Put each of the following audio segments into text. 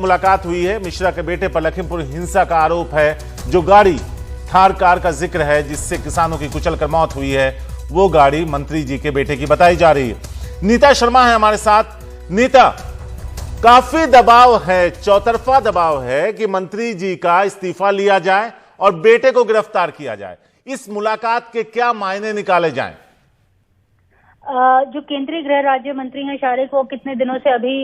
मुलाकात हुई है। मिश्रा के बेटे पर लखीमपुर हिंसा का आरोप है। जो गाड़ी थार कार का जिक्र है जिससे किसानों की कुचलकर मौत हुई है, वो गाड़ी मंत्री जी के बेटे की बताई जा रही है। नीता शर्मा है हमारे साथ। नीता, काफी दबाव है, चौतरफा दबाव है कि मंत्री जी का इस्तीफा लिया जाए और बेटे को गिरफ्तार किया जाए। इस मुलाकात के क्या मायने निकाले जाएं? जो केंद्रीय गृह राज्य मंत्री हैं शारिक, वो कितने दिनों से अभी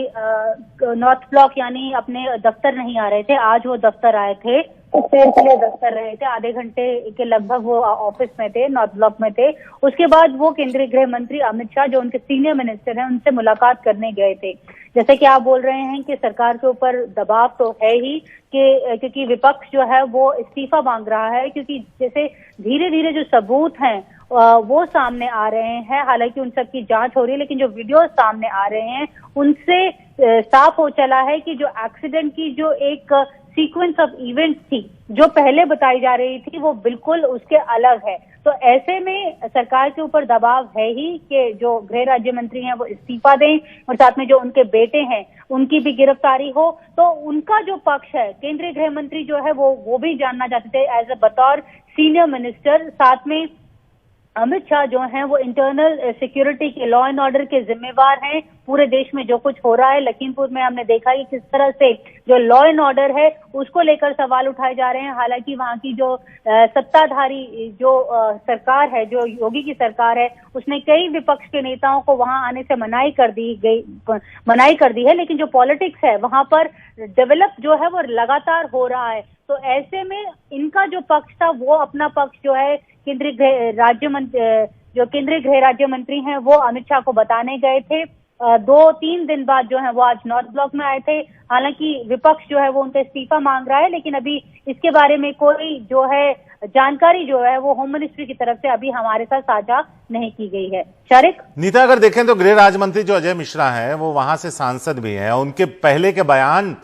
नॉर्थ ब्लॉक यानी अपने दफ्तर नहीं आ रहे थे। आज वो दफ्तर आए थे, कुछ देर के लिए दफ्तर रहे थे, आधे घंटे के लगभग वो ऑफिस में थे, नॉर्थ ब्लॉक में थे। उसके बाद वो केंद्रीय गृह मंत्री अमित शाह, जो उनके सीनियर मिनिस्टर हैं, उनसे मुलाकात करने गए थे। जैसे कि आप बोल रहे हैं कि सरकार के ऊपर दबाव तो है ही क्योंकि विपक्ष जो है वो इस्तीफा मांग रहा है, क्योंकि जैसे धीरे धीरे जो सबूत हैं वो सामने आ रहे हैं। हालांकि उन सब की जांच हो रही है, लेकिन जो वीडियो सामने आ रहे हैं उनसे साफ हो चला है कि जो एक्सीडेंट की जो एक सीक्वेंस ऑफ इवेंट्स थी जो पहले बताई जा रही थी, वो बिल्कुल उसके अलग है। तो ऐसे में सरकार के ऊपर दबाव है ही कि जो गृह राज्य मंत्री हैं वो इस्तीफा दें और साथ में जो उनके बेटे हैं उनकी भी गिरफ्तारी हो। तो उनका जो पक्ष है, केंद्रीय गृह मंत्री जो है वो भी जानना चाहते थे एज ए बतौर सीनियर मिनिस्टर। साथ में अमित शाह जो हैं वो इंटरनल सिक्योरिटी के, लॉ एंड ऑर्डर के जिम्मेवार हैं। पूरे देश में जो कुछ हो रहा है, लखीमपुर में हमने देखा कि किस तरह से जो लॉ एंड ऑर्डर है उसको लेकर सवाल उठाए जा रहे हैं। हालांकि वहां की जो सत्ताधारी जो सरकार है, जो योगी की सरकार है, उसने कई विपक्ष के नेताओं को वहां आने से मनाही कर दी है, लेकिन जो पॉलिटिक्स है वहां पर डेवलप जो है वो लगातार हो रहा है। तो ऐसे में इनका जो पक्ष था वो अपना पक्ष जो है केंद्रीय गृह राज्य मंत्री हैं वो अमित शाह को बताने गए थे। 2-3 दिन बाद जो है वो आज नॉर्थ ब्लॉक में आए थे। हालांकि विपक्ष जो है वो उनका इस्तीफा मांग रहा है, लेकिन अभी इसके बारे में कोई जो है जानकारी जो है वो होम मिनिस्ट्री की तरफ से अभी हमारे साथ साझा नहीं की गई है। शारिक, नीता, अगर देखें तो गृह राज्य मंत्री जो अजय मिश्रा हैं वो वहां से सांसद भी हैं। उनके पहले के बयान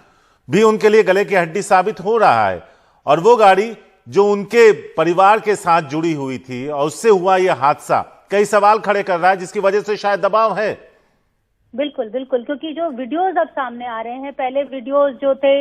भी उनके लिए गले की हड्डी साबित हो रहा है, और वो गाड़ी जो उनके परिवार के साथ जुड़ी हुई थी और उससे हुआ यह हादसा कई सवाल खड़े कर रहा है, जिसकी वजह से शायद दबाव है। बिल्कुल बिल्कुल, क्योंकि जो वीडियोस अब सामने आ रहे हैं, पहले वीडियोस जो थे,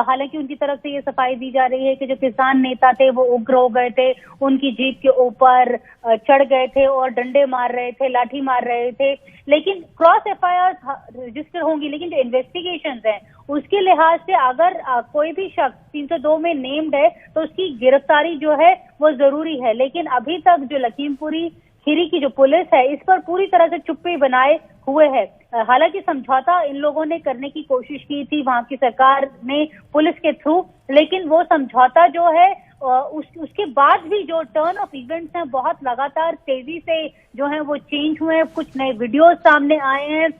हालांकि उनकी तरफ से ये सफाई दी जा रही है कि जो किसान नेता थे वो उग्र हो गए थे, उनकी जीप के ऊपर चढ़ गए थे और डंडे मार रहे थे, लाठी मार रहे थे। लेकिन क्रॉस एफआईआर रजिस्टर होंगी, लेकिन जो इन्वेस्टिगेशंस हैं उसके लिहाज से अगर कोई भी शख्स 302 में नेम्ड है तो उसकी गिरफ्तारी जो है वो जरूरी है। लेकिन अभी तक जो लखीमपुरी खीरी की जो पुलिस है इस पर पूरी तरह से चुप्पी बनाए हुए है। हालांकि समझौता इन लोगों ने करने की कोशिश की थी वहां की सरकार ने पुलिस के थ्रू, लेकिन वो समझौता जो है उसके बाद भी जो टर्न ऑफ इवेंट्स हैं बहुत लगातार तेजी से जो है वो चेंज हुए हैं। कुछ नए वीडियोस सामने आए हैं,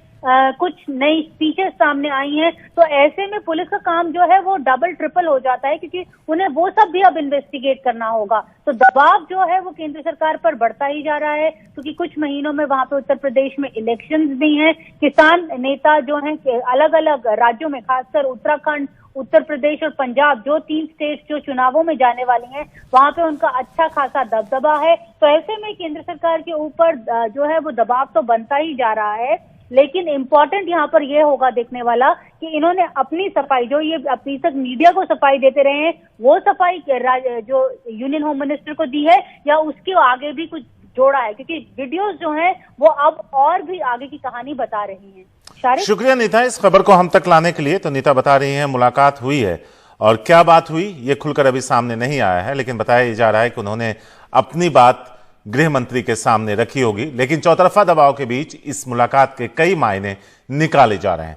कुछ नई स्पीचेस सामने आई हैं। तो ऐसे में पुलिस का काम जो है वो डबल ट्रिपल हो जाता है, क्योंकि उन्हें वो सब भी अब इन्वेस्टिगेट करना होगा। तो दबाव जो है वो केंद्र सरकार पर बढ़ता ही जा रहा है, क्योंकि कुछ महीनों में वहां पे उत्तर प्रदेश में इलेक्शंस भी हैं। किसान नेता जो हैं अलग अलग राज्यों में, खासकर उत्तराखंड, उत्तर प्रदेश और पंजाब, जो 3 स्टेट जो चुनावों में जाने वाली हैं, वहां पे उनका अच्छा खासा दबदबा है। तो ऐसे में केंद्र सरकार के ऊपर जो है वो दबाव तो बनता ही जा रहा है। लेकिन इम्पोर्टेंट यहाँ पर यह होगा देखने वाला कि इन्होंने अपनी सफाई, जो ये अभी तक मीडिया को सफाई देते रहे हैं, वो सफाई जो यूनियन होम मिनिस्टर को दी है या उसके आगे भी कुछ जोड़ा है, क्योंकि वीडियोस जो हैं वो अब और भी आगे की कहानी बता रही हैं। शुक्रिया नीता इस खबर को हम तक लाने के लिए। तो नीता बता रही है मुलाकात हुई है, और क्या बात हुई ये खुलकर अभी सामने नहीं आया है, लेकिन बताया जा रहा है कि उन्होंने अपनी बात गृह मंत्री के सामने रखी होगी। लेकिन चौतरफा दबाव के बीच इस मुलाकात के कई मायने निकाले जा रहे हैं।